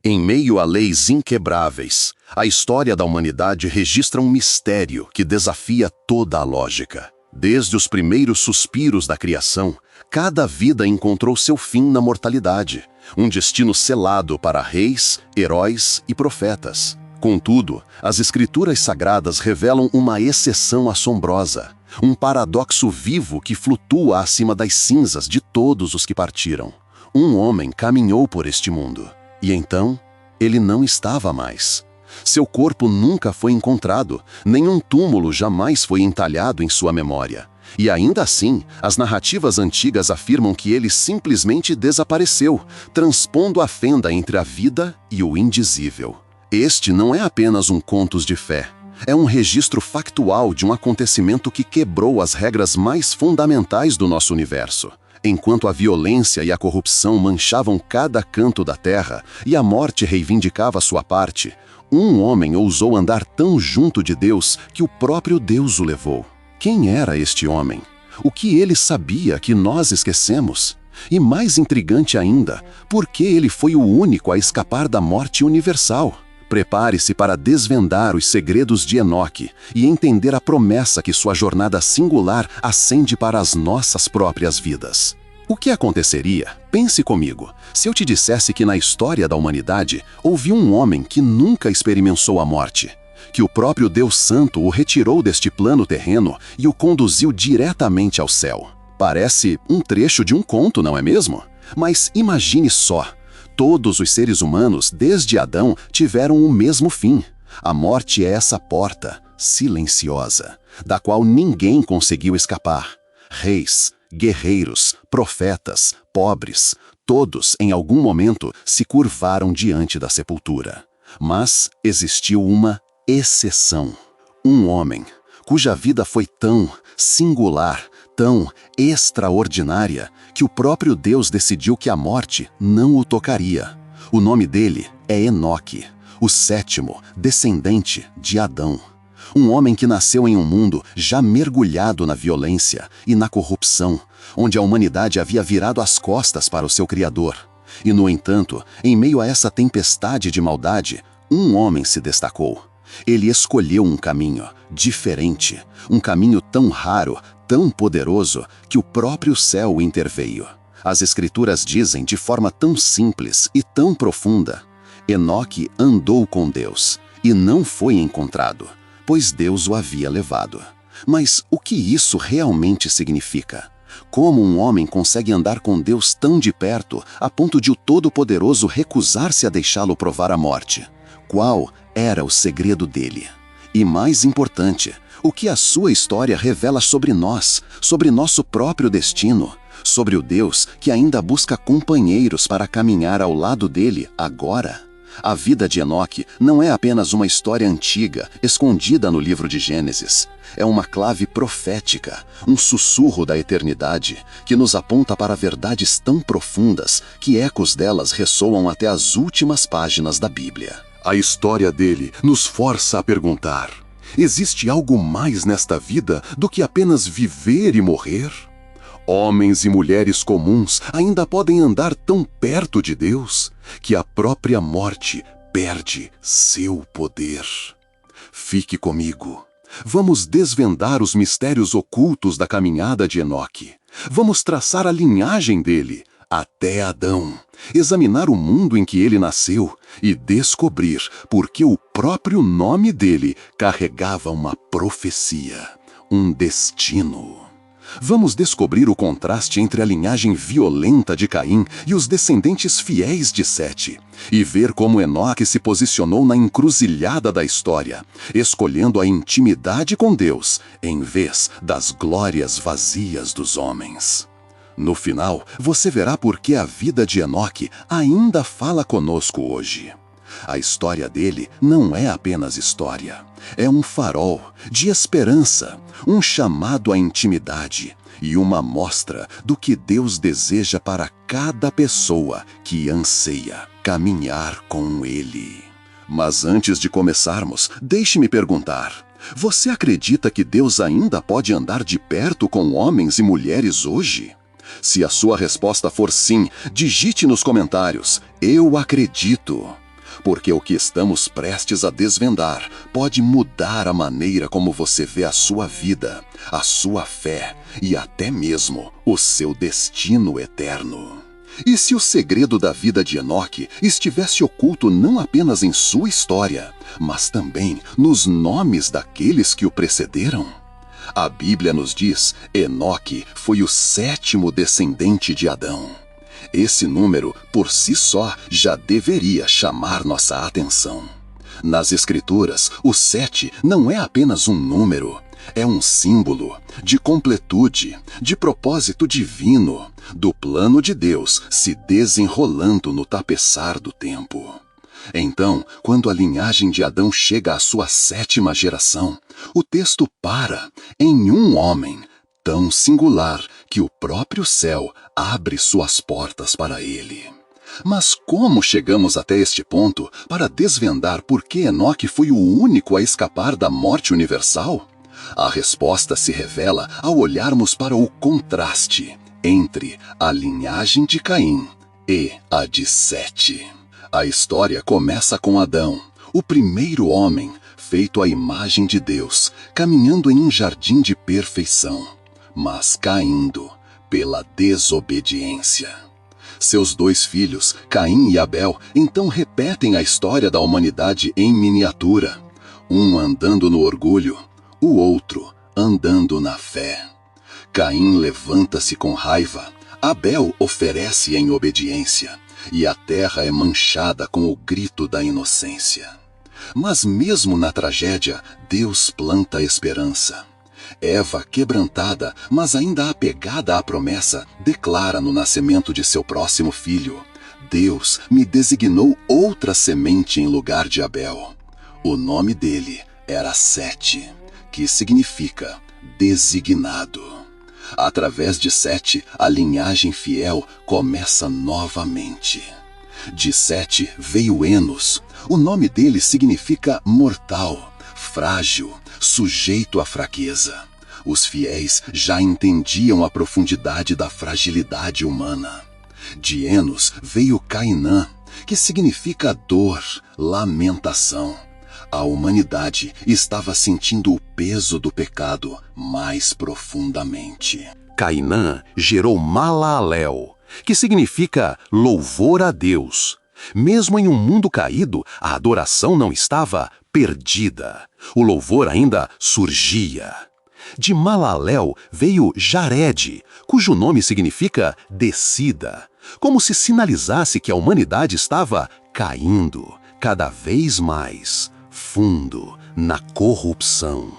Em meio a leis inquebráveis, a história da humanidade registra um mistério que desafia toda a lógica. Desde os primeiros suspiros da criação, cada vida encontrou seu fim na mortalidade, um destino selado para reis, heróis e profetas. Contudo, as escrituras sagradas revelam uma exceção assombrosa, um paradoxo vivo que flutua acima das cinzas de todos os que partiram. Um homem caminhou por este mundo, e então ele não estava mais. Seu corpo nunca foi encontrado, nenhum túmulo jamais foi entalhado em sua memória. E ainda assim, as narrativas antigas afirmam que ele simplesmente desapareceu, transpondo a fenda entre a vida e o indizível. Este não é apenas um contos de fé. É um registro factual de um acontecimento que quebrou as regras mais fundamentais do nosso universo. Enquanto a violência e a corrupção manchavam cada canto da terra e a morte reivindicava sua parte, um homem ousou andar tão junto de Deus que o próprio Deus o levou. Quem era este homem? O que ele sabia que nós esquecemos? E mais intrigante ainda, por que ele foi o único a escapar da morte universal? Prepare-se para desvendar os segredos de Enoque e entender a promessa que sua jornada singular acende para as nossas próprias vidas. O que aconteceria, pense comigo, se eu te dissesse que na história da humanidade houve um homem que nunca experimentou a morte, que o próprio Deus Santo o retirou deste plano terreno e o conduziu diretamente ao céu? Parece um trecho de um conto, não é mesmo? Mas imagine só. Todos os seres humanos, desde Adão, tiveram o mesmo fim. A morte é essa porta, silenciosa, da qual ninguém conseguiu escapar. Reis, guerreiros, profetas, pobres, todos, em algum momento, se curvaram diante da sepultura. Mas existiu uma exceção. Um homem, cuja vida foi tão singular, tão extraordinária, que o próprio Deus decidiu que a morte não o tocaria. O nome dele é Enoque, o sétimo descendente de Adão. Um homem que nasceu em um mundo já mergulhado na violência e na corrupção, onde a humanidade havia virado as costas para o seu Criador. E, no entanto, em meio a essa tempestade de maldade, um homem se destacou. Ele escolheu um caminho diferente, um caminho tão raro, tão poderoso, que o próprio céu interveio. As Escrituras dizem de forma tão simples e tão profunda: Enoque andou com Deus e não foi encontrado, pois Deus o havia levado. Mas o que isso realmente significa? Como um homem consegue andar com Deus tão de perto, a ponto de o Todo-Poderoso recusar-se a deixá-lo provar a morte? Qual era o segredo dele? E mais importante, o que a sua história revela sobre nós, sobre nosso próprio destino, sobre o Deus que ainda busca companheiros para caminhar ao lado dele agora? A vida de Enoque não é apenas uma história antiga, escondida no livro de Gênesis. É uma clave profética, um sussurro da eternidade, que nos aponta para verdades tão profundas que ecos delas ressoam até as últimas páginas da Bíblia. A história dele nos força a perguntar: existe algo mais nesta vida do que apenas viver e morrer? Homens e mulheres comuns ainda podem andar tão perto de Deus que a própria morte perde seu poder. Fique comigo. Vamos desvendar os mistérios ocultos da caminhada de Enoque. Vamos traçar a linhagem dele até Adão, examinar o mundo em que ele nasceu e descobrir por que o próprio nome dele carregava uma profecia, um destino. Vamos descobrir o contraste entre a linhagem violenta de Caim e os descendentes fiéis de Sete, e ver como Enoque se posicionou na encruzilhada da história, escolhendo a intimidade com Deus em vez das glórias vazias dos homens. No final, você verá por que a vida de Enoque ainda fala conosco hoje. A história dele não é apenas história. É um farol de esperança, um chamado à intimidade e uma mostra do que Deus deseja para cada pessoa que anseia caminhar com Ele. Mas antes de começarmos, deixe-me perguntar: você acredita que Deus ainda pode andar de perto com homens e mulheres hoje? Se a sua resposta for sim, digite nos comentários: eu acredito. porque o que estamos prestes a desvendar pode mudar a maneira como você vê a sua vida, a sua fé e até mesmo o seu destino eterno. E se o segredo da vida de Enoque estivesse oculto não apenas em sua história, mas também nos nomes daqueles que o precederam? A Bíblia nos diz: Enoque foi o 7º descendente de Adão. Esse número, por si só, já deveria chamar nossa atenção. Nas Escrituras, o 7 não é apenas um número, é um símbolo de completude, de propósito divino, do plano de Deus se desenrolando no tapeçar do tempo. Então, quando a linhagem de Adão chega à sua 7ª geração, o texto para em um homem tão singular que o próprio céu abre suas portas para ele. Mas como chegamos até este ponto para desvendar por que Enoque foi o único a escapar da morte universal? A resposta se revela ao olharmos para o contraste entre a linhagem de Caim e a de Sete. A história começa com Adão, o primeiro homem, feito à imagem de Deus, caminhando em um jardim de perfeição, mas caindo pela desobediência. Seus 2 filhos, Caim e Abel, então repetem a história da humanidade em miniatura, um andando no orgulho, o outro andando na fé. Caim levanta-se com raiva, Abel oferece em obediência, e a terra é manchada com o grito da inocência. Mas mesmo na tragédia, Deus planta esperança. Eva, quebrantada, mas ainda apegada à promessa, declara no nascimento de seu próximo filho: Deus me designou outra semente em lugar de Abel. O nome dele era Sete, que significa designado. Através de Sete, a linhagem fiel começa novamente. De Sete veio Enos. O nome dele significa mortal, frágil, sujeito à fraqueza. Os fiéis já entendiam a profundidade da fragilidade humana. De Enos veio Cainã, que significa dor, lamentação. A humanidade estava sentindo o peso do pecado mais profundamente. Cainã gerou Malalel, que significa louvor a Deus. Mesmo em um mundo caído, a adoração não estava perdida. O louvor ainda surgia. De Malalel veio Jared, cujo nome significa descida, como se sinalizasse que a humanidade estava caindo cada vez mais fundo na corrupção.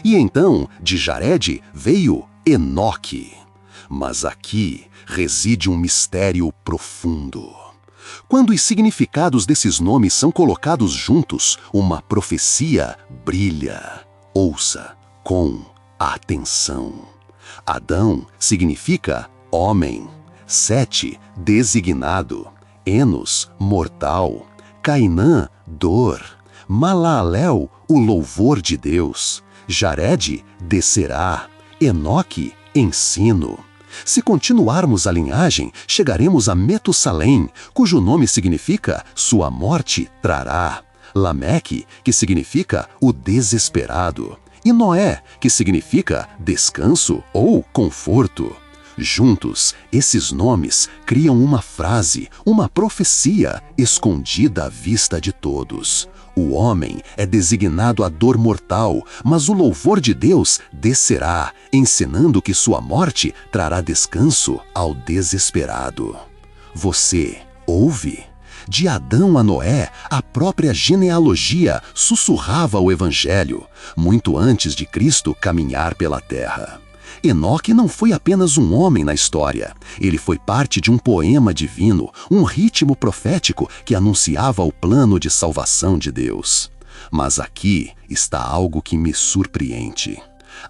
E então, de Jared veio Enoque. Mas aqui reside um mistério profundo. Quando os significados desses nomes são colocados juntos, uma profecia brilha. Ouça com atenção. Adão significa homem, Sete, designado, Enos, mortal, Cainã, dor, Malalel, o louvor de Deus, Jared, descerá, Enoque, ensino. Se continuarmos a linhagem, chegaremos a Metusalém, cujo nome significa sua morte trará, Lameque, que significa o desesperado, e Noé, que significa descanso ou conforto. Juntos, esses nomes criam uma frase, uma profecia escondida à vista de todos. O homem é designado à dor mortal, mas o louvor de Deus descerá, ensinando que sua morte trará descanso ao desesperado. Você ouve? De Adão a Noé, a própria genealogia sussurrava o Evangelho, muito antes de Cristo caminhar pela terra. Enoque não foi apenas um homem na história. Ele foi parte de um poema divino, um ritmo profético que anunciava o plano de salvação de Deus. Mas aqui está algo que me surpreende.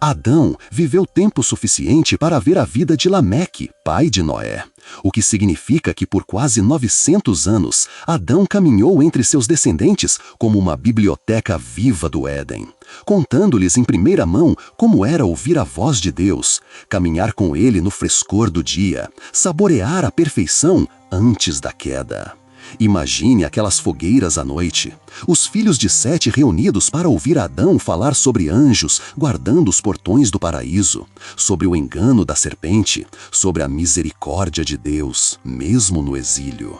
Adão viveu tempo suficiente para ver a vida de Lameque, pai de Noé, o que significa que por quase 900 anos, Adão caminhou entre seus descendentes como uma biblioteca viva do Éden, contando-lhes em primeira mão como era ouvir a voz de Deus, caminhar com ele no frescor do dia, saborear a perfeição antes da queda. Imagine aquelas fogueiras à noite, os filhos de Sete reunidos para ouvir Adão falar sobre anjos guardando os portões do paraíso, sobre o engano da serpente, sobre a misericórdia de Deus, mesmo no exílio.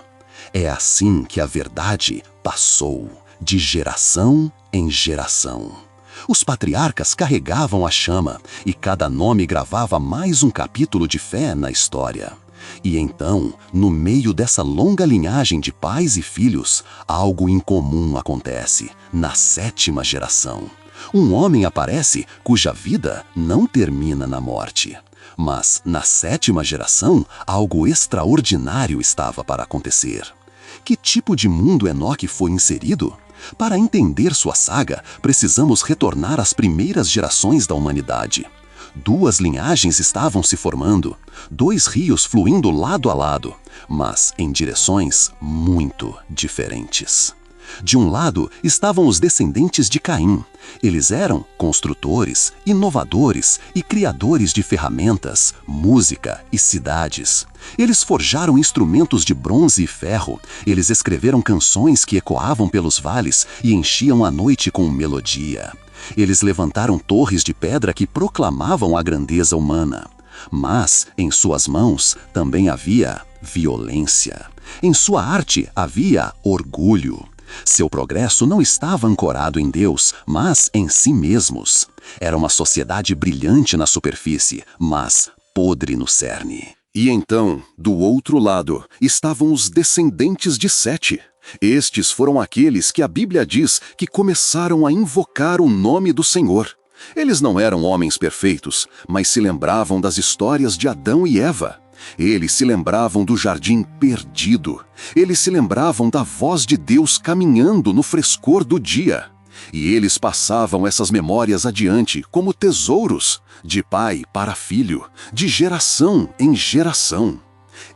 É assim que a verdade passou, de geração em geração. Os patriarcas carregavam a chama e cada nome gravava mais um capítulo de fé na história. E então, no meio dessa longa linhagem de pais e filhos, algo incomum acontece, na 7ª geração. Um homem aparece cuja vida não termina na morte. Mas, na 7ª geração, algo extraordinário estava para acontecer. Que tipo de mundo Enoque foi inserido? Para entender sua saga, precisamos retornar às primeiras gerações da humanidade. 2 linhagens estavam se formando, 2 rios fluindo lado a lado, mas em direções muito diferentes. De um lado estavam os descendentes de Caim. Eles eram construtores, inovadores e criadores de ferramentas, música e cidades. Eles forjaram instrumentos de bronze e ferro. Eles escreveram canções que ecoavam pelos vales e enchiam a noite com melodia. Eles levantaram torres de pedra que proclamavam a grandeza humana. Mas, em suas mãos, também havia violência. Em sua arte havia orgulho. Seu progresso não estava ancorado em Deus, mas em si mesmos. Era uma sociedade brilhante na superfície, mas podre no cerne. E então, do outro lado, estavam os descendentes de Sete. Estes foram aqueles que a Bíblia diz que começaram a invocar o nome do Senhor. Eles não eram homens perfeitos, mas se lembravam das histórias de Adão e Eva. Eles se lembravam do jardim perdido. Eles se lembravam da voz de Deus caminhando no frescor do dia. E eles passavam essas memórias adiante como tesouros, de pai para filho, de geração em geração.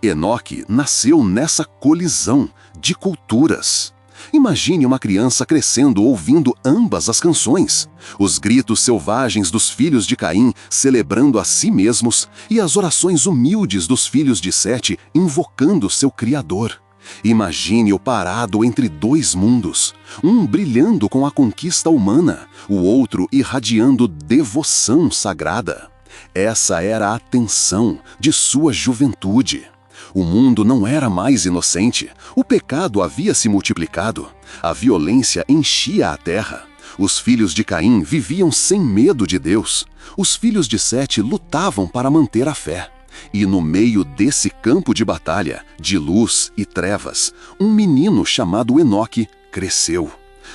Enoque nasceu nessa colisão de culturas. Imagine uma criança crescendo ouvindo ambas as canções, os gritos selvagens dos filhos de Caim celebrando a si mesmos e as orações humildes dos filhos de Sete invocando seu Criador. Imagine-o parado entre 2 mundos, um brilhando com a conquista humana, o outro irradiando devoção sagrada. Essa era a tensão de sua juventude. O mundo não era mais inocente. O pecado havia se multiplicado. A violência enchia a terra. Os filhos de Caim viviam sem medo de Deus. Os filhos de Sete lutavam para manter a fé. E no meio desse campo de batalha, de luz e trevas, um menino chamado Enoque cresceu.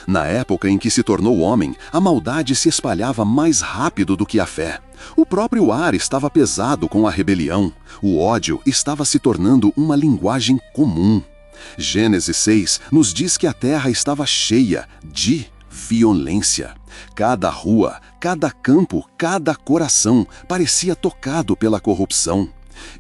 Na época em que se tornou homem, a maldade se espalhava mais rápido do que a fé. O próprio ar estava pesado com a rebelião. O ódio estava se tornando uma linguagem comum. Gênesis 6 nos diz que a terra estava cheia de violência. Cada rua, cada campo, cada coração parecia tocado pela corrupção.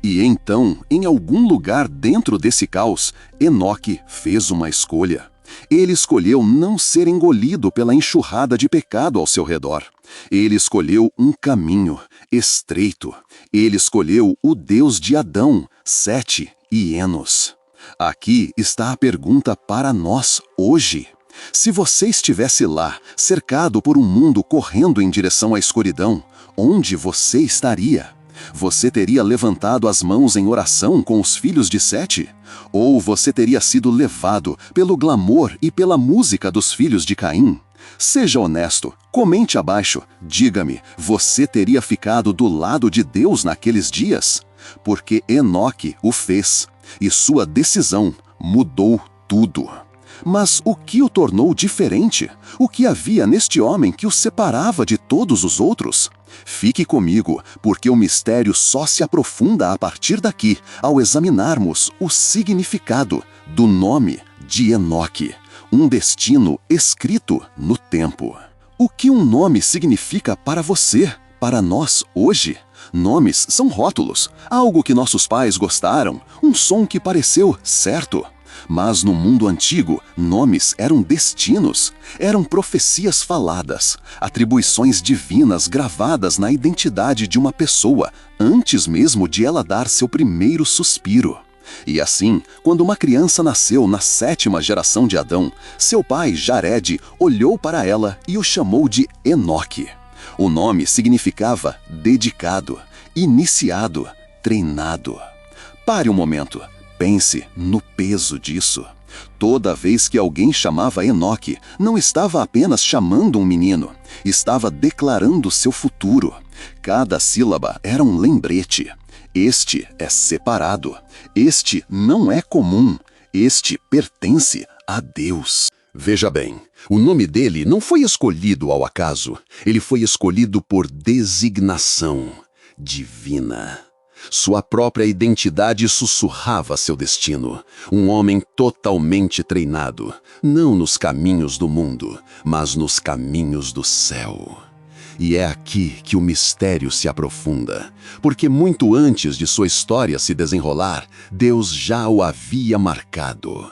E então, em algum lugar dentro desse caos, Enoque fez uma escolha. Ele escolheu não ser engolido pela enxurrada de pecado ao seu redor. Ele escolheu um caminho estreito. Ele escolheu o Deus de Adão, Sete e Enos. Aqui está a pergunta para nós hoje. Se você estivesse lá, cercado por um mundo correndo em direção à escuridão, onde você estaria? Você teria levantado as mãos em oração com os filhos de Sete? Ou você teria sido levado pelo glamour e pela música dos filhos de Caim? Seja honesto, comente abaixo, diga-me, você teria ficado do lado de Deus naqueles dias? Porque Enoque o fez, e sua decisão mudou tudo. Mas o que o tornou diferente? O que havia neste homem que o separava de todos os outros? Fique comigo, porque o mistério só se aprofunda a partir daqui, ao examinarmos o significado do nome de Enoque, um destino escrito no tempo. O que um nome significa para você, para nós hoje? Nomes são rótulos, algo que nossos pais gostaram, um som que pareceu certo. Mas no mundo antigo, nomes eram destinos, eram profecias faladas, atribuições divinas gravadas na identidade de uma pessoa, antes mesmo de ela dar seu primeiro suspiro. E assim, quando uma criança nasceu na 7ª geração de Adão, seu pai, Jared, olhou para ela e o chamou de Enoque. O nome significava dedicado, iniciado, treinado. Pare um momento, pense no peso disso. Toda vez que alguém chamava Enoque, não estava apenas chamando um menino, estava declarando seu futuro. Cada sílaba era um lembrete. Este é separado. Este não é comum. Este pertence a Deus. Veja bem, o nome dele não foi escolhido ao acaso. Ele foi escolhido por designação divina. Sua própria identidade sussurrava seu destino. Um homem totalmente treinado, não nos caminhos do mundo, mas nos caminhos do céu. E é aqui que o mistério se aprofunda, porque muito antes de sua história se desenrolar, Deus já o havia marcado.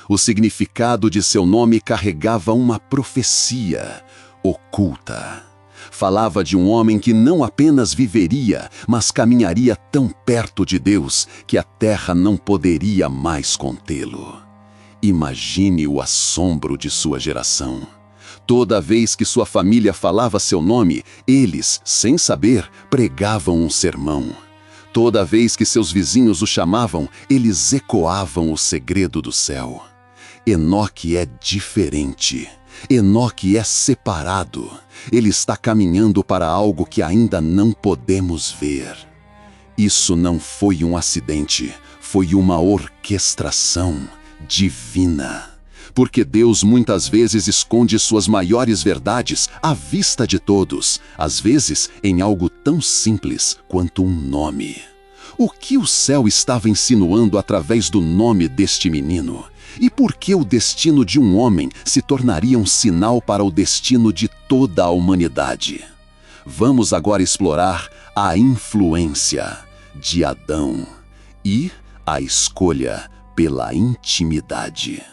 O significado de seu nome carregava uma profecia oculta. Falava de um homem que não apenas viveria, mas caminharia tão perto de Deus que a terra não poderia mais contê-lo. Imagine o assombro de sua geração. Toda vez que sua família falava seu nome, eles, sem saber, pregavam um sermão. Toda vez que seus vizinhos o chamavam, eles ecoavam o segredo do céu. Enoque é diferente. Enoque é separado. Ele está caminhando para algo que ainda não podemos ver. Isso não foi um acidente, foi uma orquestração divina. Porque Deus muitas vezes esconde suas maiores verdades à vista de todos, às vezes em algo tão simples quanto um nome. O que o céu estava insinuando através do nome deste menino? E por que o destino de um homem se tornaria um sinal para o destino de toda a humanidade? Vamos agora explorar a influência de Adão e a escolha pela intimidade.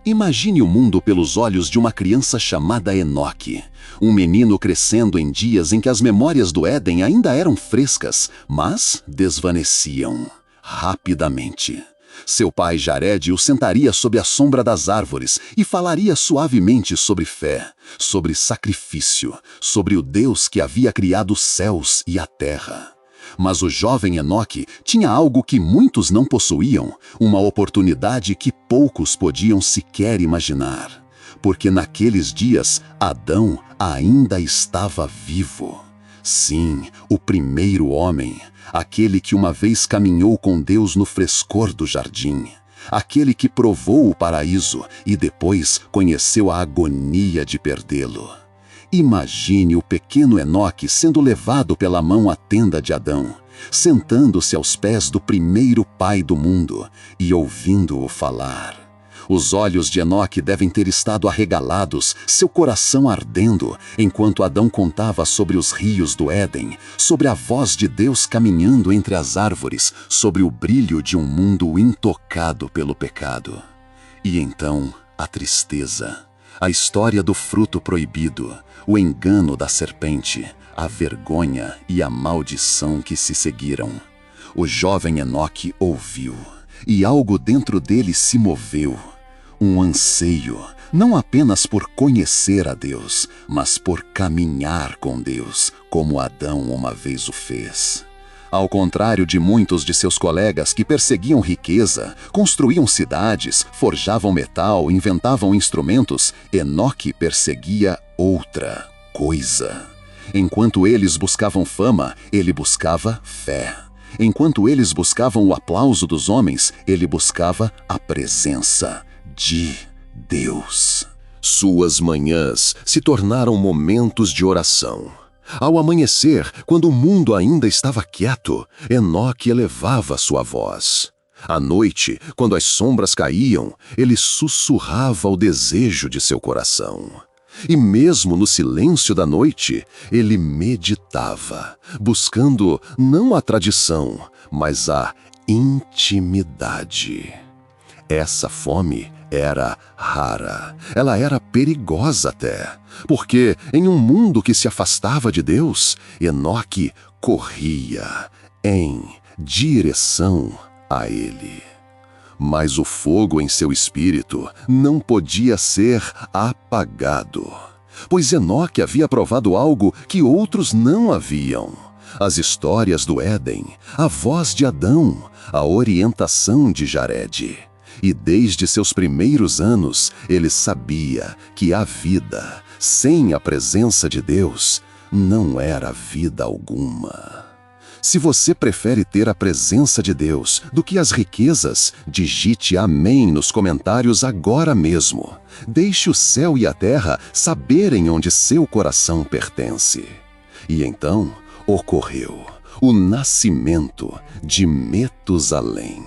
Imagine o mundo pelos olhos de uma criança chamada Enoque, um menino crescendo em dias em que as memórias do Éden ainda eram frescas, mas desvaneciam rapidamente. Seu pai Jared o sentaria sob a sombra das árvores e falaria suavemente sobre fé, sobre sacrifício, sobre o Deus que havia criado os céus e a terra. Mas o jovem Enoque tinha algo que muitos não possuíam, uma oportunidade que poucos podiam sequer imaginar. Porque naqueles dias, Adão ainda estava vivo. Sim, o primeiro homem, aquele que uma vez caminhou com Deus no frescor do jardim, aquele que provou o paraíso e depois conheceu a agonia de perdê-lo. Imagine o pequeno Enoque sendo levado pela mão à tenda de Adão, sentando-se aos pés do primeiro pai do mundo e ouvindo-o falar. Os olhos de Enoque devem ter estado arregalados, seu coração ardendo, enquanto Adão contava sobre os rios do Éden, sobre a voz de Deus caminhando entre as árvores, sobre o brilho de um mundo intocado pelo pecado. E então, a tristeza, a história do fruto proibido, o engano da serpente, a vergonha e a maldição que se seguiram. O jovem Enoque ouviu, e algo dentro dele se moveu. Um anseio, não apenas por conhecer a Deus, mas por caminhar com Deus, como Adão uma vez o fez. Ao contrário de muitos de seus colegas que perseguiam riqueza, construíam cidades, forjavam metal, inventavam instrumentos, Enoque perseguia outra coisa. Enquanto eles buscavam fama, ele buscava fé. Enquanto eles buscavam o aplauso dos homens, ele buscava a presença de Deus. Suas manhãs se tornaram momentos de oração. Ao amanhecer, quando o mundo ainda estava quieto, Enoque elevava sua voz. À noite, quando as sombras caíam, ele sussurrava o desejo de seu coração. E mesmo no silêncio da noite, ele meditava, buscando não a tradição, mas a intimidade. Essa fome era rara, ela era perigosa até, porque em um mundo que se afastava de Deus, Enoque corria em direção a ele. Mas o fogo em seu espírito não podia ser apagado, pois Enoque havia provado algo que outros não haviam. As histórias do Éden, a voz de Adão, a orientação de Jared. E desde seus primeiros anos, ele sabia que a vida, sem a presença de Deus, não era vida alguma. Se você prefere ter a presença de Deus do que as riquezas, digite amém nos comentários agora mesmo. Deixe o céu e a terra saberem onde seu coração pertence. E então ocorreu o nascimento de Metusalém,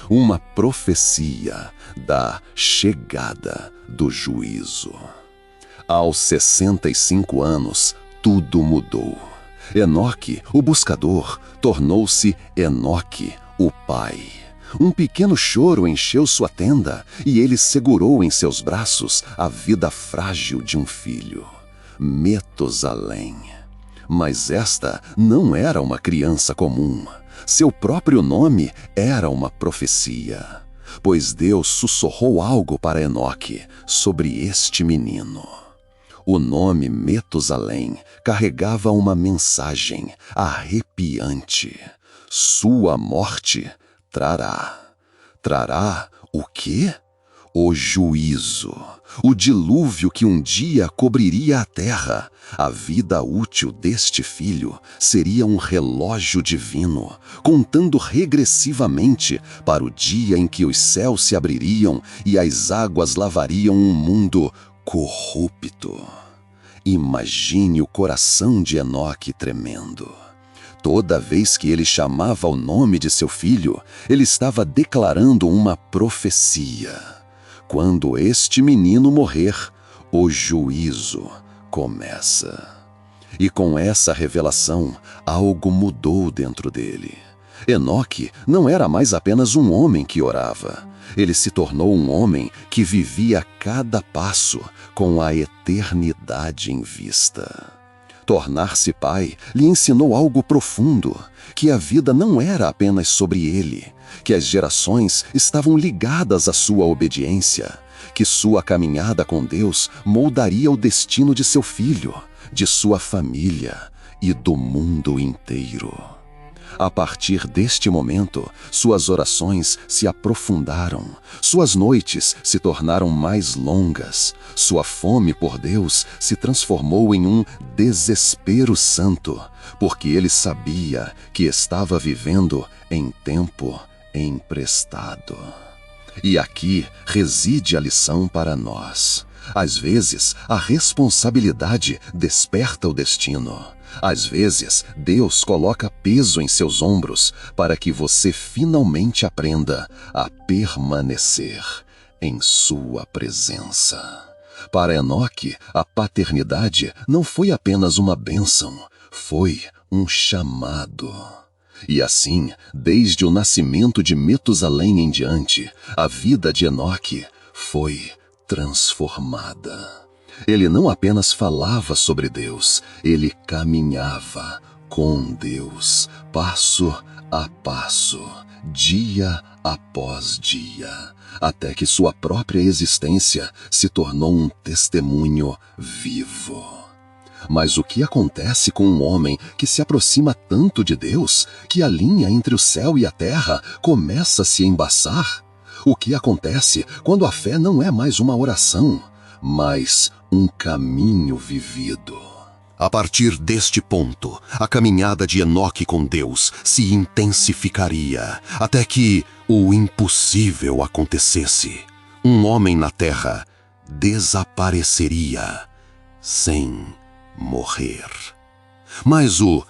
uma profecia da chegada do juízo. Aos 65 anos, tudo mudou. Enoque, o buscador, tornou-se Enoque, o pai. Um pequeno choro encheu sua tenda e ele segurou em seus braços a vida frágil de um filho, Metusalém. Mas esta não era uma criança comum. Seu próprio nome era uma profecia, pois Deus sussurrou algo para Enoque sobre este menino. O nome Metusalém carregava uma mensagem arrepiante. Sua morte trará. Trará o quê? O juízo. O dilúvio que um dia cobriria a terra. A vida útil deste filho seria um relógio divino, contando regressivamente para o dia em que os céus se abririam e as águas lavariam um mundo corrupto. Imagine o coração de Enoque tremendo. Toda vez que ele chamava o nome de seu filho, ele estava declarando uma profecia. Quando este menino morrer, o juízo começa. E com essa revelação, algo mudou dentro dele. Enoque não era mais apenas um homem que orava. Ele se tornou um homem que vivia cada passo com a eternidade em vista. Tornar-se pai lhe ensinou algo profundo, que a vida não era apenas sobre ele, que as gerações estavam ligadas à sua obediência, que sua caminhada com Deus moldaria o destino de seu filho, de sua família e do mundo inteiro. A partir deste momento, suas orações se aprofundaram, suas noites se tornaram mais longas, sua fome por Deus se transformou em um desespero santo, porque ele sabia que estava vivendo em tempo emprestado. E aqui reside a lição para nós. Às vezes, a responsabilidade desperta o destino. Às vezes, Deus coloca peso em seus ombros para que você finalmente aprenda a permanecer em sua presença. Para Enoque, a paternidade não foi apenas uma bênção, foi um chamado. E assim, desde o nascimento de Metusalém em diante, a vida de Enoque foi transformada. Ele não apenas falava sobre Deus, ele caminhava com Deus, passo a passo, dia após dia, até que sua própria existência se tornou um testemunho vivo. Mas o que acontece com um homem que se aproxima tanto de Deus que a linha entre o céu e a terra começa a se embaçar? O que acontece quando a fé não é mais uma oração, mas um caminho vivido? A partir deste ponto, a caminhada de Enoque com Deus se intensificaria, até que o impossível acontecesse. Um homem na terra desapareceria sem morrer. Mas o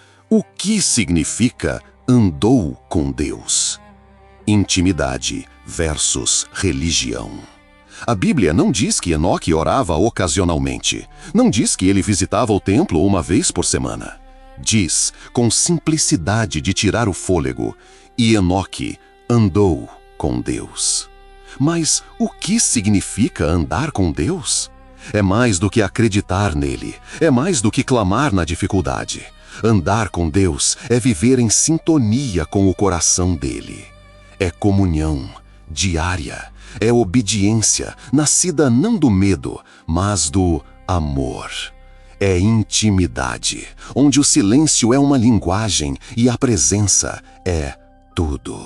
que significa andou com Deus? Intimidade versus religião. A Bíblia não diz que Enoque orava ocasionalmente. Não diz que ele visitava o templo uma vez por semana. Diz, com simplicidade de tirar o fôlego, e Enoque andou com Deus. Mas o que significa andar com Deus? É mais do que acreditar nele. É mais do que clamar na dificuldade. Andar com Deus é viver em sintonia com o coração dele. É comunhão, diária. É obediência, nascida não do medo, mas do amor. É intimidade, onde o silêncio é uma linguagem e a presença é tudo.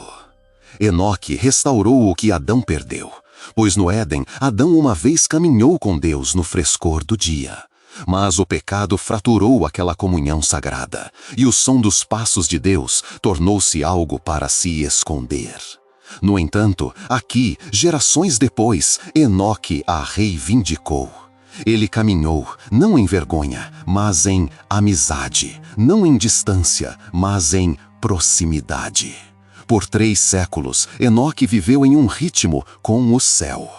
Enoque restaurou o que Adão perdeu, pois no Éden, Adão uma vez caminhou com Deus no frescor do dia. Mas o pecado fraturou aquela comunhão sagrada, e o som dos passos de Deus tornou-se algo para se esconder. No entanto, aqui, gerações depois, Enoque a reivindicou. Ele caminhou, não em vergonha, mas em amizade, não em distância, mas em proximidade. Por 3 séculos, Enoque viveu em um ritmo com o céu.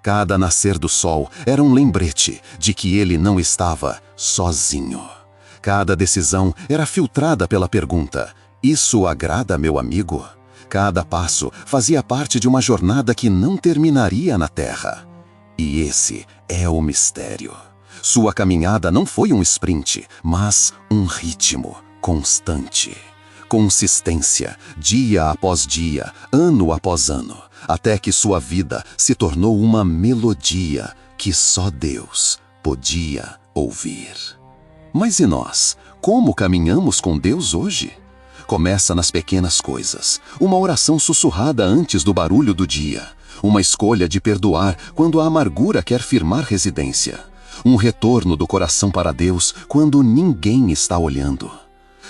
Cada nascer do sol era um lembrete de que ele não estava sozinho. Cada decisão era filtrada pela pergunta: isso agrada meu amigo? Cada passo fazia parte de uma jornada que não terminaria na terra. E esse é o mistério. Sua caminhada não foi um sprint, mas um ritmo constante. Consistência, dia após dia, ano após ano, até que sua vida se tornou uma melodia que só Deus podia ouvir. Mas e nós? Como caminhamos com Deus hoje? Começa nas pequenas coisas, uma oração sussurrada antes do barulho do dia, uma escolha de perdoar quando a amargura quer firmar residência, um retorno do coração para Deus quando ninguém está olhando.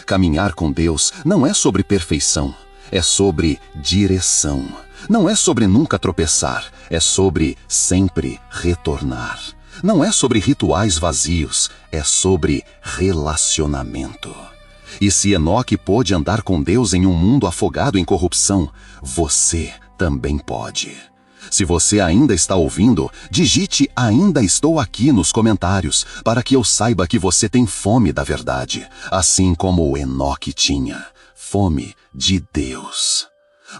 Caminhar com Deus não é sobre perfeição, é sobre direção. Não é sobre nunca tropeçar, é sobre sempre retornar. Não é sobre rituais vazios, é sobre relacionamento. E se Enoque pôde andar com Deus em um mundo afogado em corrupção, você também pode. Se você ainda está ouvindo, digite "ainda estou aqui" nos comentários, para que eu saiba que você tem fome da verdade, assim como Enoque tinha, fome de Deus.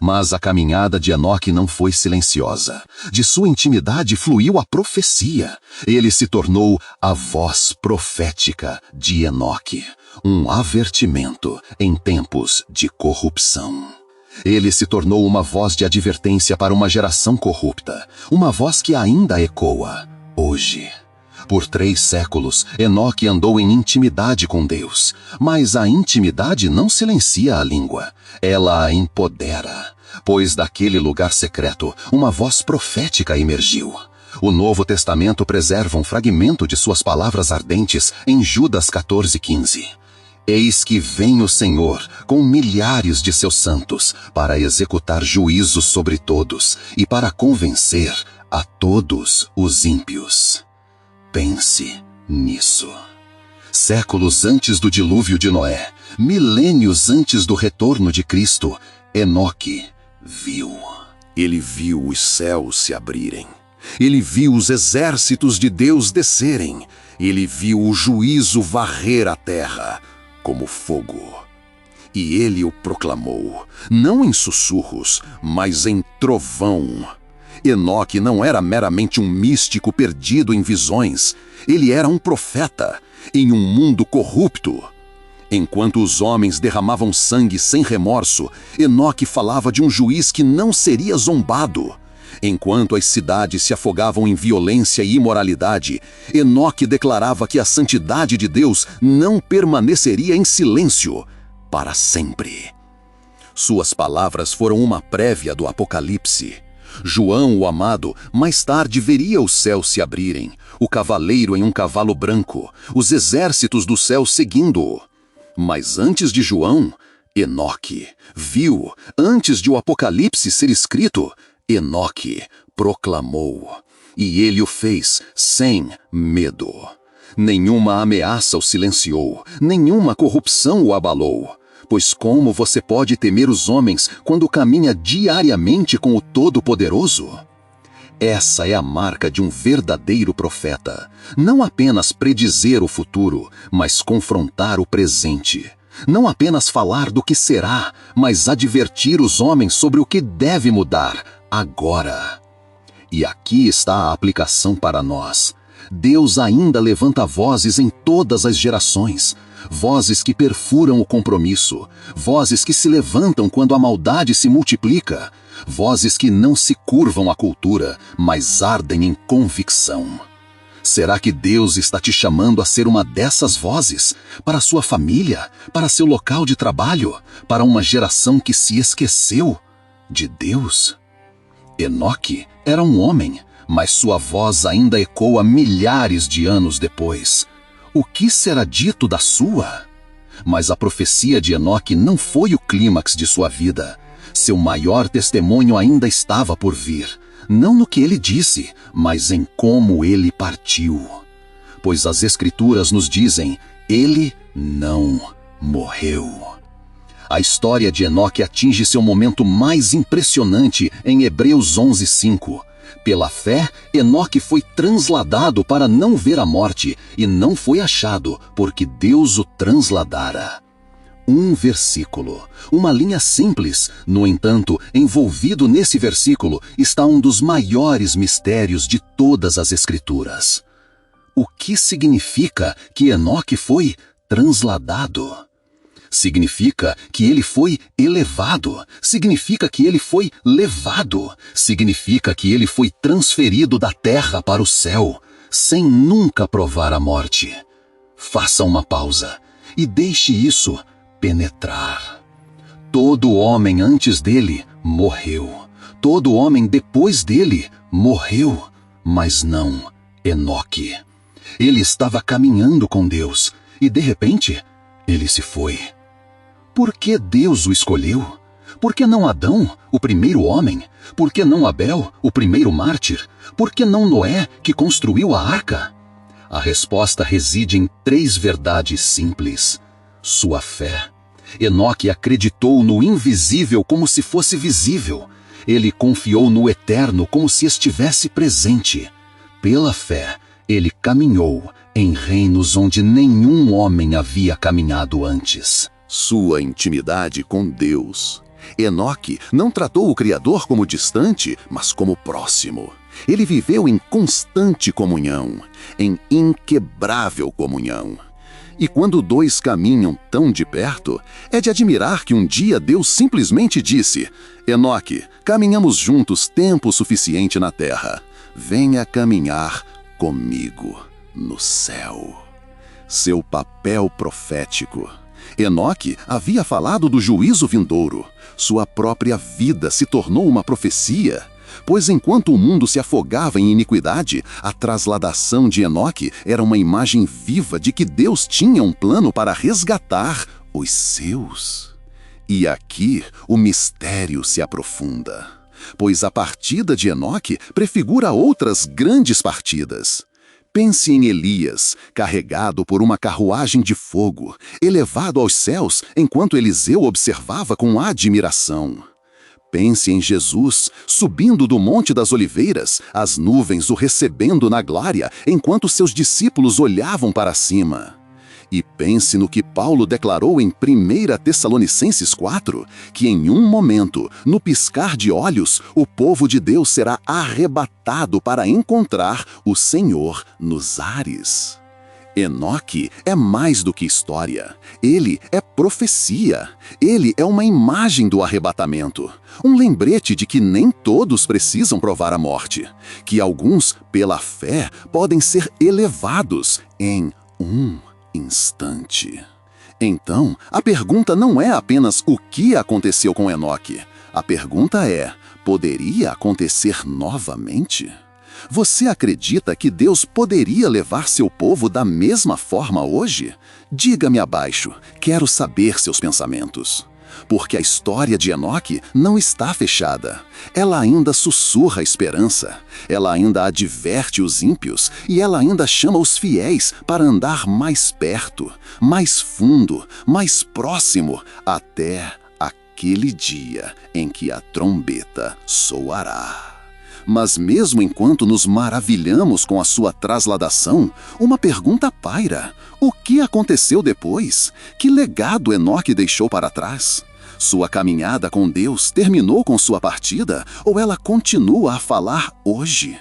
Mas a caminhada de Enoque não foi silenciosa. De sua intimidade fluiu a profecia. Ele se tornou a voz profética de Enoque, um avertimento em tempos de corrupção. Ele se tornou uma voz de advertência para uma geração corrupta, uma voz que ainda ecoa hoje. Por 3 séculos, Enoque andou em intimidade com Deus, mas a intimidade não silencia a língua, ela a empodera, pois daquele lugar secreto, uma voz profética emergiu. O Novo Testamento preserva um fragmento de suas palavras ardentes em Judas 14:15. Eis que vem o Senhor com milhares de seus santos para executar juízo sobre todos e para convencer a todos os ímpios. Pense nisso. Séculos antes do dilúvio de Noé, milênios antes do retorno de Cristo, Enoque viu. Ele viu os céus se abrirem. Ele viu os exércitos de Deus descerem. Ele viu o juízo varrer a terra como fogo. E ele o proclamou, não em sussurros, mas em trovão. Enoque não era meramente um místico perdido em visões. Ele era um profeta em um mundo corrupto. Enquanto os homens derramavam sangue sem remorso, Enoque falava de um juiz que não seria zombado. Enquanto as cidades se afogavam em violência e imoralidade, Enoque declarava que a santidade de Deus não permaneceria em silêncio para sempre. Suas palavras foram uma prévia do Apocalipse. João, o amado, mais tarde veria os céus se abrirem, o cavaleiro em um cavalo branco, os exércitos do céu seguindo-o. Mas antes de João, Enoque viu, antes de o Apocalipse ser escrito, Enoque proclamou, e ele o fez sem medo. Nenhuma ameaça o silenciou, nenhuma corrupção o abalou. Pois como você pode temer os homens quando caminha diariamente com o Todo-Poderoso? Essa é a marca de um verdadeiro profeta. Não apenas predizer o futuro, mas confrontar o presente. Não apenas falar do que será, mas advertir os homens sobre o que deve mudar agora. E aqui está a aplicação para nós. Deus ainda levanta vozes em todas as gerações, vozes que perfuram o compromisso, vozes que se levantam quando a maldade se multiplica, vozes que não se curvam à cultura, mas ardem em convicção. Será que Deus está te chamando a ser uma dessas vozes? Para sua família? Para seu local de trabalho? Para uma geração que se esqueceu de Deus? Enoque era um homem, mas sua voz ainda ecoa milhares de anos depois. O que será dito da sua? Mas a profecia de Enoque não foi o clímax de sua vida. Seu maior testemunho ainda estava por vir. Não no que ele disse, mas em como ele partiu. Pois as Escrituras nos dizem, ele não morreu. A história de Enoque atinge seu momento mais impressionante em Hebreus 11:5. Pela fé, Enoque foi transladado para não ver a morte, e não foi achado, porque Deus o transladara. Um versículo, uma linha simples. No entanto, envolvido nesse versículo está um dos maiores mistérios de todas as Escrituras. O que significa que Enoque foi transladado? Significa que ele foi elevado, significa que ele foi levado, significa que ele foi transferido da terra para o céu, sem nunca provar a morte. Faça uma pausa e deixe isso penetrar. Todo homem antes dele morreu. Todo homem depois dele morreu, mas não Enoque. Ele estava caminhando com Deus e, de repente, ele se foi. Por que Deus o escolheu? Por que não Adão, o primeiro homem? Por que não Abel, o primeiro mártir? Por que não Noé, que construiu a arca? A resposta reside em 3 verdades simples. Sua fé. Enoque acreditou no invisível como se fosse visível. Ele confiou no eterno como se estivesse presente. Pela fé, ele caminhou em reinos onde nenhum homem havia caminhado antes. Sua intimidade com Deus. Enoque não tratou o Criador como distante, mas como próximo. Ele viveu em constante comunhão, em inquebrável comunhão. E quando 2 caminham tão de perto, é de admirar que um dia Deus simplesmente disse: Enoque, caminhamos juntos tempo suficiente na terra. Venha caminhar comigo no céu. Seu papel profético. Enoque havia falado do juízo vindouro. Sua própria vida se tornou uma profecia. Pois enquanto o mundo se afogava em iniquidade, a trasladação de Enoque era uma imagem viva de que Deus tinha um plano para resgatar os seus. E aqui o mistério se aprofunda, pois a partida de Enoque prefigura outras grandes partidas. Pense em Elias, carregado por uma carruagem de fogo, elevado aos céus enquanto Eliseu observava com admiração. Pense em Jesus, subindo do Monte das Oliveiras, as nuvens o recebendo na glória, enquanto seus discípulos olhavam para cima. E pense no que Paulo declarou em 1 Tessalonicenses 4, que em um momento, no piscar de olhos, o povo de Deus será arrebatado para encontrar o Senhor nos ares. Enoque é mais do que história. Ele é profecia. Ele é uma imagem do arrebatamento. Um lembrete de que nem todos precisam provar a morte. Que alguns, pela fé, podem ser elevados em um instante. Então, a pergunta não é apenas o que aconteceu com Enoque. A pergunta é: poderia acontecer novamente? Você acredita que Deus poderia levar seu povo da mesma forma hoje? Diga-me abaixo, quero saber seus pensamentos. Porque a história de Enoque não está fechada. Ela ainda sussurra a esperança, ela ainda adverte os ímpios e ela ainda chama os fiéis para andar mais perto, mais fundo, mais próximo, até aquele dia em que a trombeta soará. Mas mesmo enquanto nos maravilhamos com a sua trasladação, uma pergunta paira: o que aconteceu depois? Que legado Enoque deixou para trás? Sua caminhada com Deus terminou com sua partida ou ela continua a falar hoje?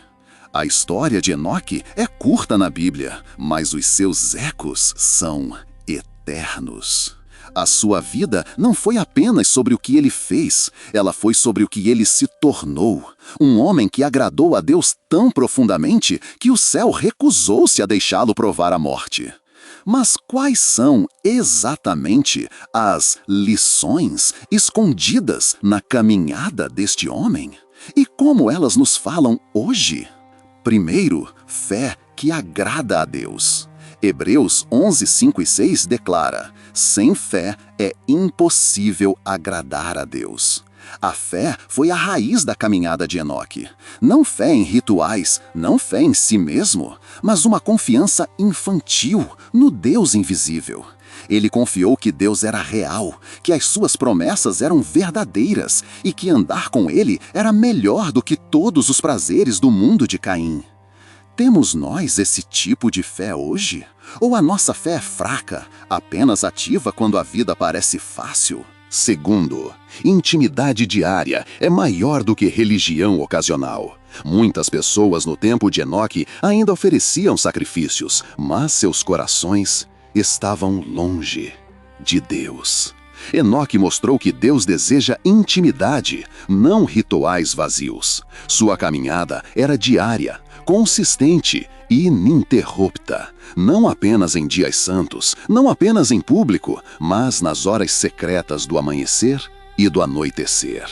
A história de Enoque é curta na Bíblia, mas os seus ecos são eternos. A sua vida não foi apenas sobre o que ele fez, ela foi sobre o que ele se tornou. Um homem que agradou a Deus tão profundamente que o céu recusou-se a deixá-lo provar a morte. Mas quais são exatamente as lições escondidas na caminhada deste homem? E como elas nos falam hoje? Primeiro, fé que agrada a Deus. Hebreus 11, 5 e 6 declara: sem fé é impossível agradar a Deus. A fé foi a raiz da caminhada de Enoque. Não fé em rituais, não fé em si mesmo, mas uma confiança infantil no Deus invisível. Ele confiou que Deus era real, que as suas promessas eram verdadeiras e que andar com ele era melhor do que todos os prazeres do mundo de Caim. Temos nós esse tipo de fé hoje? Ou a nossa fé é fraca, apenas ativa quando a vida parece fácil? Segundo, intimidade diária é maior do que religião ocasional. Muitas pessoas no tempo de Enoque ainda ofereciam sacrifícios, mas seus corações estavam longe de Deus. Enoque mostrou que Deus deseja intimidade, não rituais vazios. Sua caminhada era diária, consistente e ininterrupta, não apenas em dias santos, não apenas em público, mas nas horas secretas do amanhecer e do anoitecer.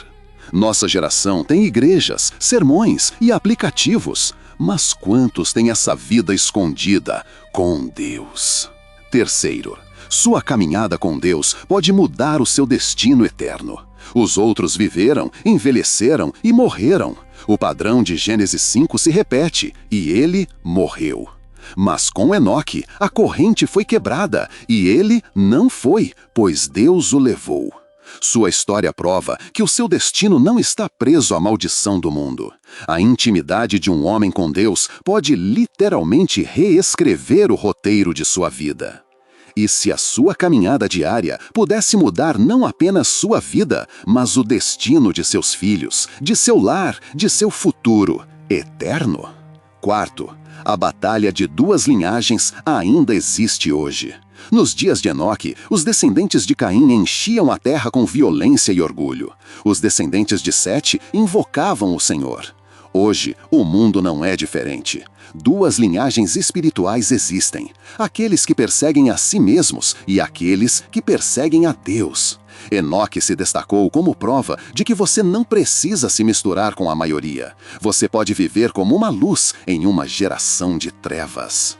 Nossa geração tem igrejas, sermões e aplicativos, mas quantos têm essa vida escondida com Deus? Terceiro, sua caminhada com Deus pode mudar o seu destino eterno. Os outros viveram, envelheceram e morreram. O padrão de Gênesis 5 se repete, e ele morreu. Mas com Enoque, a corrente foi quebrada, e ele não foi, pois Deus o levou. Sua história prova que o seu destino não está preso à maldição do mundo. A intimidade de um homem com Deus pode literalmente reescrever o roteiro de sua vida. E se a sua caminhada diária pudesse mudar não apenas sua vida, mas o destino de seus filhos, de seu lar, de seu futuro eterno? Quarto, a batalha de duas linhagens ainda existe hoje. Nos dias de Enoque, os descendentes de Caim enchiam a terra com violência e orgulho. Os descendentes de Sete invocavam o Senhor. Hoje, o mundo não é diferente. Duas linhagens espirituais existem: aqueles que perseguem a si mesmos e aqueles que perseguem a Deus. Enoque se destacou como prova de que você não precisa se misturar com a maioria. Você pode viver como uma luz em uma geração de trevas.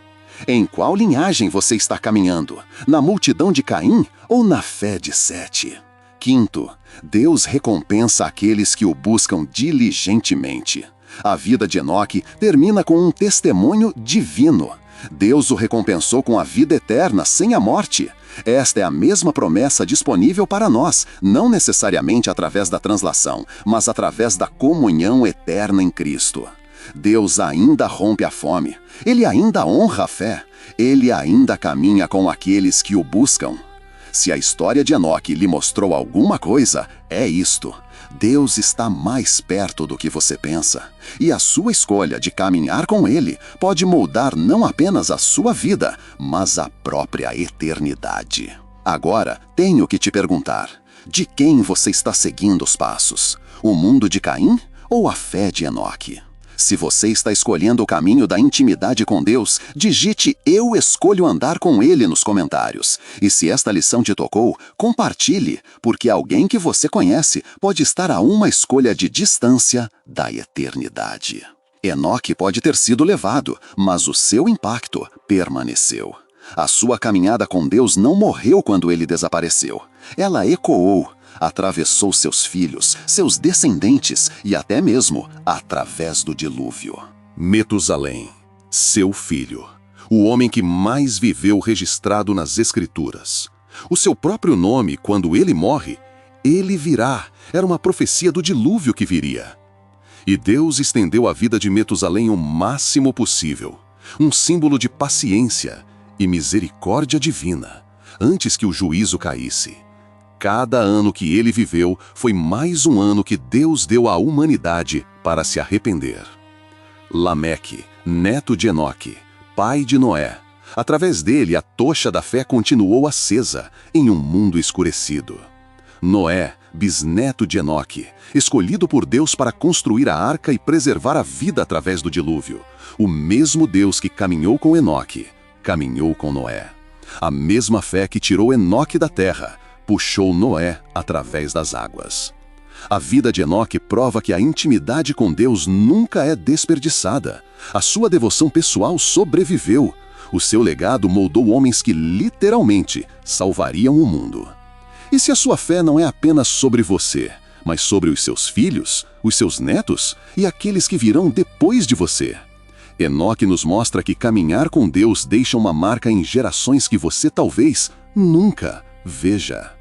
Em qual linhagem você está caminhando? Na multidão de Caim ou na fé de Sete? Quinto, Deus recompensa aqueles que o buscam diligentemente. A vida de Enoque termina com um testemunho divino. Deus o recompensou com a vida eterna, sem a morte. Esta é a mesma promessa disponível para nós, não necessariamente através da translação, mas através da comunhão eterna em Cristo. Deus ainda rompe a fome, Ele ainda honra a fé, Ele ainda caminha com aqueles que o buscam. Se a história de Enoque lhe mostrou alguma coisa, é isto: Deus está mais perto do que você pensa, e a sua escolha de caminhar com Ele pode moldar não apenas a sua vida, mas a própria eternidade. Agora, tenho que te perguntar: de quem você está seguindo os passos? O mundo de Caim ou a fé de Enoque? Se você está escolhendo o caminho da intimidade com Deus, digite "Eu escolho andar com Ele" nos comentários. E se esta lição te tocou, compartilhe, porque alguém que você conhece pode estar a uma escolha de distância da eternidade. Enoque pode ter sido levado, mas o seu impacto permaneceu. A sua caminhada com Deus não morreu quando ele desapareceu. Ela ecoou, atravessou seus filhos, seus descendentes e até mesmo através do dilúvio. Metusalém, seu filho, o homem que mais viveu registrado nas Escrituras. O seu próprio nome, quando ele morre, ele virá, era uma profecia do dilúvio que viria. E Deus estendeu a vida de Metusalém o máximo possível, um símbolo de paciência e misericórdia divina, antes que o juízo caísse. Cada ano que ele viveu foi mais um ano que Deus deu à humanidade para se arrepender. Lameque, neto de Enoque, pai de Noé. Através dele, a tocha da fé continuou acesa em um mundo escurecido. Noé, bisneto de Enoque, escolhido por Deus para construir a arca e preservar a vida através do dilúvio. O mesmo Deus que caminhou com Enoque, caminhou com Noé. A mesma fé que tirou Enoque da terra, puxou Noé através das águas. A vida de Enoque prova que a intimidade com Deus nunca é desperdiçada. A sua devoção pessoal sobreviveu. O seu legado moldou homens que literalmente salvariam o mundo. E se a sua fé não é apenas sobre você, mas sobre os seus filhos, os seus netos e aqueles que virão depois de você? Enoque nos mostra que caminhar com Deus deixa uma marca em gerações que você talvez nunca veja.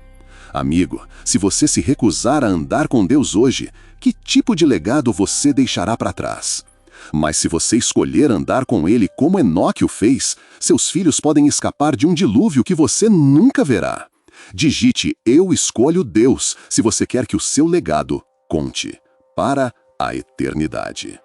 Amigo, se você se recusar a andar com Deus hoje, que tipo de legado você deixará para trás? Mas se você escolher andar com Ele como Enoque o fez, seus filhos podem escapar de um dilúvio que você nunca verá. Digite "Eu escolho Deus" se você quer que o seu legado conte para a eternidade.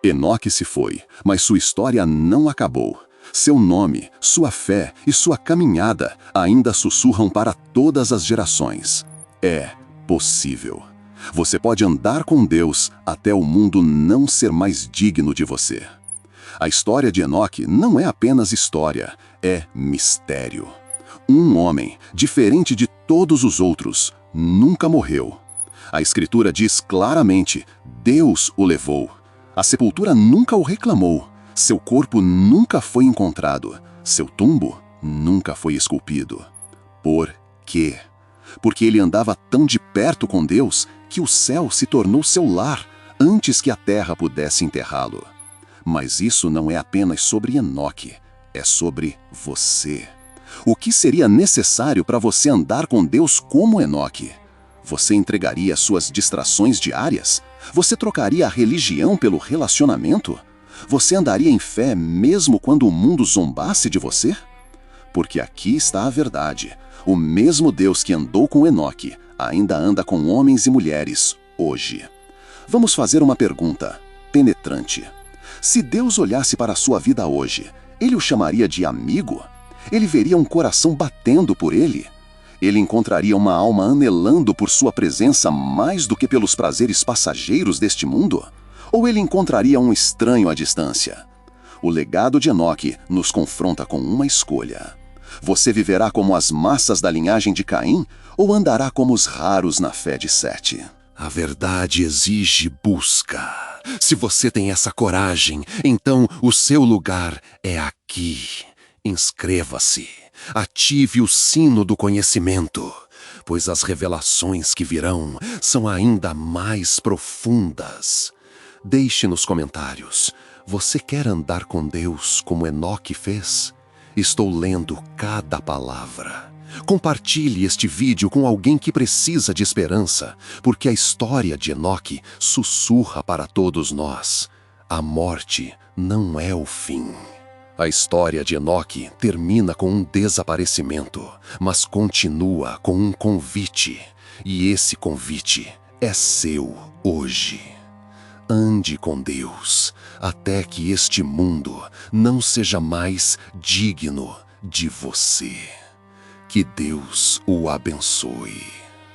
Enoque se foi, mas sua história não acabou. Seu nome, sua fé e sua caminhada ainda sussurram para todas as gerações. É possível. Você pode andar com Deus até o mundo não ser mais digno de você. A história de Enoque não é apenas história, é mistério. Um homem, diferente de todos os outros, nunca morreu. A Escritura diz claramente: Deus o levou. A sepultura nunca o reclamou. Seu corpo nunca foi encontrado. Seu tumbo nunca foi esculpido. Por quê? Porque ele andava tão de perto com Deus que o céu se tornou seu lar antes que a terra pudesse enterrá-lo. Mas isso não é apenas sobre Enoque, é sobre você. O que seria necessário para você andar com Deus como Enoque? Você entregaria suas distrações diárias? Você trocaria a religião pelo relacionamento? Você andaria em fé mesmo quando o mundo zombasse de você? Porque aqui está a verdade. O mesmo Deus que andou com Enoque ainda anda com homens e mulheres hoje. Vamos fazer uma pergunta penetrante. Se Deus olhasse para a sua vida hoje, Ele o chamaria de amigo? Ele veria um coração batendo por Ele? Ele encontraria uma alma anelando por sua presença mais do que pelos prazeres passageiros deste mundo? Ou ele encontraria um estranho à distância? O legado de Enoque nos confronta com uma escolha. Você viverá como as massas da linhagem de Caim ou andará como os raros na fé de Sete? A verdade exige busca. Se você tem essa coragem, então o seu lugar é aqui. Inscreva-se. Ative o sino do conhecimento, pois as revelações que virão são ainda mais profundas. Deixe nos comentários, você quer andar com Deus como Enoque fez? Estou lendo cada palavra. Compartilhe este vídeo com alguém que precisa de esperança, porque a história de Enoque sussurra para todos nós. A morte não é o fim. A história de Enoque termina com um desaparecimento, mas continua com um convite. E esse convite é seu hoje. Ande com Deus, até que este mundo não seja mais digno de você. Que Deus o abençoe.